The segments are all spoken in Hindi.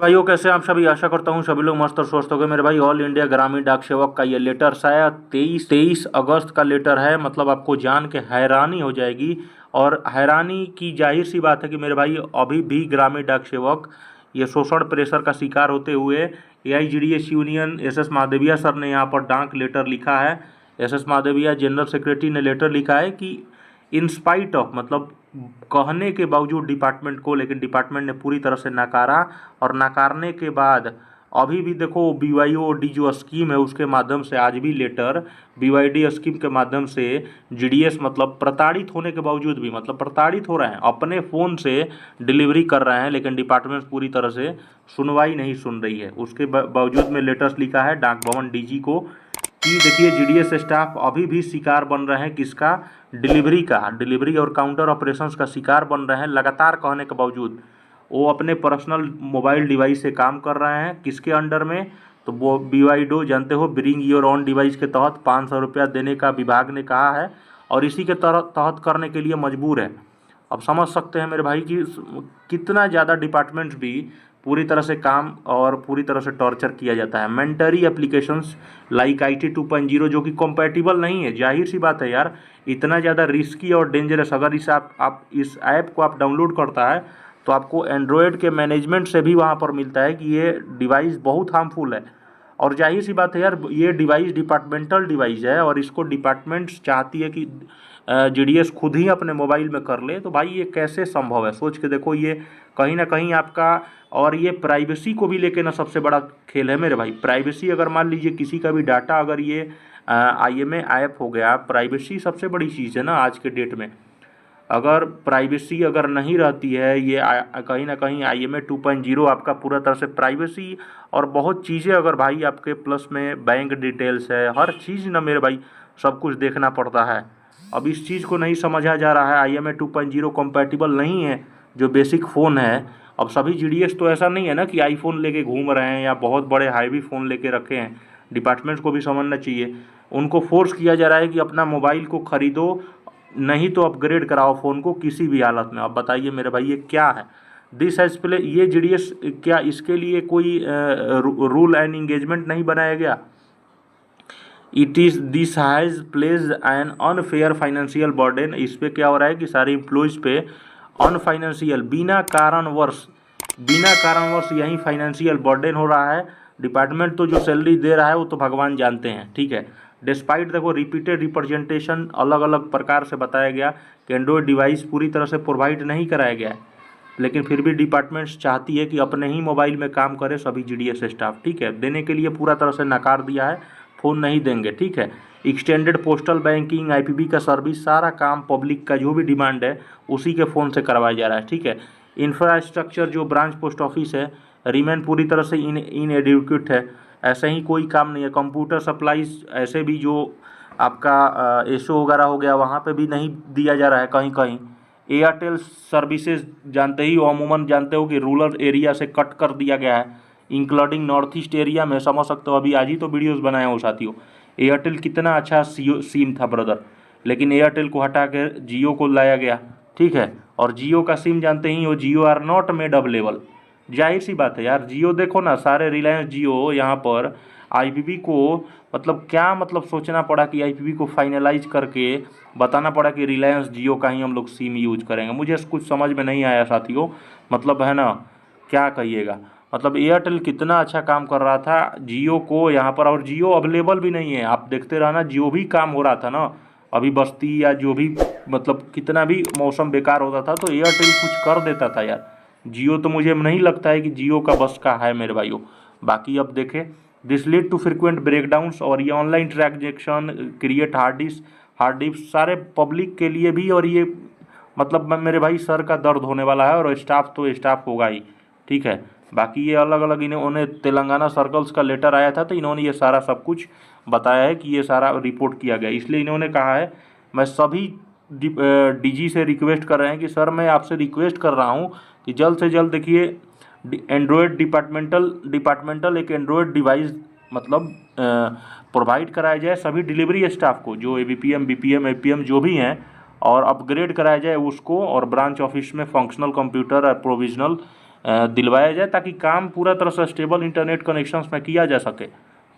भाइयों कैसे हैं आप सभी। आशा करता हूँ सभी लोग मस्त और स्वस्थ हो गए। मेरे भाई ऑल इंडिया ग्रामीण डाक सेवक का ये लेटर शायद 23 अगस्त का लेटर है। मतलब आपको जान के हैरानी हो जाएगी। और हैरानी की जाहिर सी बात है कि मेरे भाई अभी भी ग्रामीण डाक सेवक ये शोषण प्रेशर का शिकार होते हुए AIGDS यूनियन SS महादेविया सर ने यहाँ पर डाक लेटर लिखा है। SS महादेविया जनरल सेक्रेटरी ने लेटर लिखा है कि इन स्पाइट ऑफ, मतलब कहने के बावजूद डिपार्टमेंट को, लेकिन डिपार्टमेंट ने पूरी तरह से नकारा। और नकारने के बाद अभी भी देखो BYOD जो स्कीम है उसके माध्यम से आज भी लेटर BYD स्कीम के माध्यम से GDS मतलब प्रताड़ित होने के बावजूद भी, मतलब प्रताड़ित हो रहे हैं, अपने फ़ोन से डिलीवरी कर रहे हैं, लेकिन डिपार्टमेंट पूरी तरह से सुनवाई नहीं सुन रही है। उसके बावजूद में लेटर्स लिखा है डाक भवन DG को कि देखिए GDS स्टाफ अभी भी शिकार बन रहे हैं किसका, डिलीवरी और काउंटर ऑपरेशंस का शिकार बन रहे हैं। लगातार कहने के बावजूद वो अपने पर्सनल मोबाइल डिवाइस से काम कर रहे हैं। किसके अंडर में, तो वो BYD जानते हो, ब्रिंग योर ऑन डिवाइस के तहत 500 रुपया देने का विभाग ने कहा है और इसी के तहत करने के लिए मजबूर है। अब समझ सकते हैं मेरे भाई कि कितना ज़्यादा डिपार्टमेंट्स भी पूरी तरह से काम और पूरी तरह से टॉर्चर किया जाता है। मेंटरी एप्लीकेशंस लाइक IT 2.0 जो कि कंपैटिबल नहीं है। जाहिर सी बात है यार, इतना ज़्यादा रिस्की और डेंजरस अगर आप इस ऐप को आप डाउनलोड करता है तो आपको एंड्रॉयड के मैनेजमेंट से भी वहाँ पर मिलता है कि ये डिवाइस बहुत हार्मफुल है। और जाहिर सी बात है यार, ये डिवाइस डिपार्टमेंटल डिवाइस है और इसको डिपार्टमेंट्स चाहती है कि GDS खुद ही अपने मोबाइल में कर ले। तो भाई ये कैसे संभव है, सोच के देखो। ये कहीं ना कहीं आपका, और ये प्राइवेसी को भी लेके ना सबसे बड़ा खेल है मेरे भाई। प्राइवेसी, अगर मान लीजिए किसी का भी डाटा अगर ये IMA ऐप हो गया, प्राइवेसी सबसे बड़ी चीज़ है ना आज के डेट में। अगर प्राइवेसी अगर नहीं रहती है, ये कहीं ना कहीं IMA 2.0 आपका पूरा तरह से प्राइवेसी और बहुत चीज़ें अगर भाई आपके प्लस में बैंक डिटेल्स है, हर चीज़ ना मेरे भाई सब कुछ देखना पड़ता है। अब इस चीज़ को नहीं समझा जा रहा है। IMA 2.0 कंपैटिबल नहीं है जो बेसिक फ़ोन है। अब सभी GDS तो ऐसा नहीं है ना कि आईफोन लेके घूम रहे हैं या बहुत बड़े हाईवी फ़ोन लेके रखे हैं। डिपार्टमेंट्स को भी समझना चाहिए। उनको फोर्स किया जा रहा है कि अपना मोबाइल को ख़रीदो, नहीं तो अपग्रेड कराओ फ़ोन को किसी भी हालत में। अब बताइए मेरे भाई ये क्या है। दिस हैज़ प्ले, ये GDS क्या इसके लिए कोई रूल एंड इंगेजमेंट नहीं बनाया गया। This has plays an unfair financial burden. इस पर क्या हो रहा है कि सारे एम्प्लॉयज़ पे अनफाइनेंशियल बिना कारणवश यही फाइनेंशियल बर्डन हो रहा है। डिपार्टमेंट तो जो सैलरी दे रहा है वो तो भगवान जानते हैं, ठीक है। डिस्पाइट देखो रिपीटेड रिप्रेजेंटेशन अलग अलग प्रकार से बताया गया कि एंड्रॉयड डिवाइस पूरी तरह से प्रोवाइड नहीं कराया गया है, लेकिन फिर भी डिपार्टमेंट्स चाहती है कि अपने ही मोबाइल में काम करे सभी GDS स्टाफ, ठीक है। देने के लिए पूरा तरह से नकार दिया है, फ़ोन नहीं देंगे, ठीक है। एक्सटेंडेड पोस्टल बैंकिंग, IPB का सर्विस, सारा काम पब्लिक का जो भी डिमांड है उसी के फ़ोन से करवाया जा रहा है, ठीक है। इंफ्रास्ट्रक्चर जो ब्रांच पोस्ट ऑफिस है रिमेन पूरी तरह से इनएडिक्वेट है, ऐसे ही कोई काम नहीं है। कंप्यूटर सप्लाईज ऐसे भी जो आपका एसओ वगैरह हो गया वहाँ पे भी नहीं दिया जा रहा है कहीं कहीं। एयरटेल सर्विसेज जानते ही हो, अमूमन जानते हो कि रूरल एरिया से कट कर दिया गया है, इंक्लूडिंग नॉर्थ ईस्ट एरिया में। समझ सकते हो, अभी आज ही तो वीडियोज़ बनाए हो साथियों। एयरटेल कितना अच्छा सिम था ब्रदर, लेकिन एयरटेल को हटा कर जियो को लाया गया, ठीक है। और जियो का सिम जानते ही हो, जियो आर नॉट मेड अवेलेबल। जाहिर सी बात है यार, जियो देखो ना, सारे रिलायंस जियो यहाँ पर IPB को, मतलब क्या मतलब सोचना पड़ा कि IPB को फाइनलाइज करके बताना पड़ा कि रिलायंस जियो का ही हम लोग सिम यूज करेंगे। मुझे कुछ समझ में नहीं आया साथियों, मतलब है ना, क्या कहिएगा। मतलब एयरटेल कितना अच्छा काम कर रहा था जियो को यहाँ पर, और जियो अवेलेबल भी नहीं है। आप देखते रहना, जियो भी काम हो रहा था ना अभी बस्ती या जो भी, मतलब कितना भी मौसम बेकार होता था तो एयरटेल कुछ कर देता था यार। जियो तो मुझे नहीं लगता है कि जियो का बस का है मेरे भाइयों। बाकी अब देखें, this lead to frequent breakdowns, और ये online transaction create hard disk सारे पब्लिक के लिए भी। और ये मतलब मेरे भाई सर का दर्द होने वाला है, और स्टाफ तो स्टाफ होगा ही, ठीक है। बाकी ये अलग अलग इन्होंने तेलंगाना सर्कल्स का लेटर आया था तो इन्होंने ये सारा सब कुछ बताया है कि ये सारा रिपोर्ट किया गया। इसलिए इन्होंने कहा है, मैं सभी DG से रिक्वेस्ट कर रहे हैं कि सर मैं आपसे रिक्वेस्ट कर रहा हूँ कि जल्द से जल्द देखिए एंड्रॉयड डिपार्टमेंटल एक एंड्रॉयड डिवाइस मतलब प्रोवाइड कराया जाए सभी डिलीवरी स्टाफ को, जो ABPM BPM APM जो भी हैं, और अपग्रेड कराया जाए उसको। और ब्रांच ऑफिस में फंक्शनल कंप्यूटर और प्रोविजनल दिलवाया जाए ताकि काम पूरा तरह से स्टेबल इंटरनेट कनेक्शंस में किया जा सके,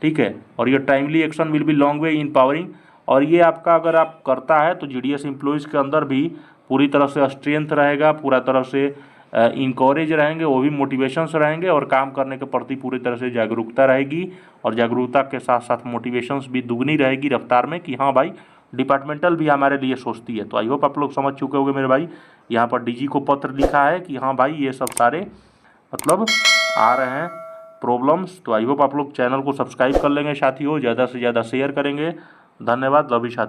ठीक है। और ये timely action will be long way in powering, और ये आपका अगर आप करता है तो GDS एम्प्लॉयज़ के अंदर भी पूरी तरह से स्ट्रेंथ रहेगा, पूरा तरह से इंकरेज रहेंगे, वो भी मोटिवेशंस रहेंगे और काम करने के प्रति पूरी तरह से जागरूकता रहेगी, और जागरूकता के साथ साथ मोटिवेशंस भी दुगनी रहेगी रफ्तार में कि हाँ भाई डिपार्टमेंटल भी हमारे लिए सोचती है। तो आई होप आप लोग समझ चुके होंगे मेरे भाई। यहाँ पर DG को पत्र लिखा है कि हाँ भाई ये सब सारे मतलब आ रहे हैं प्रॉब्लम्स। तो आई होप आप लोग चैनल को सब्सक्राइब कर लेंगे साथियों, ज़्यादा से ज़्यादा शेयर करेंगे। धन्यवाद, लव यू साथी।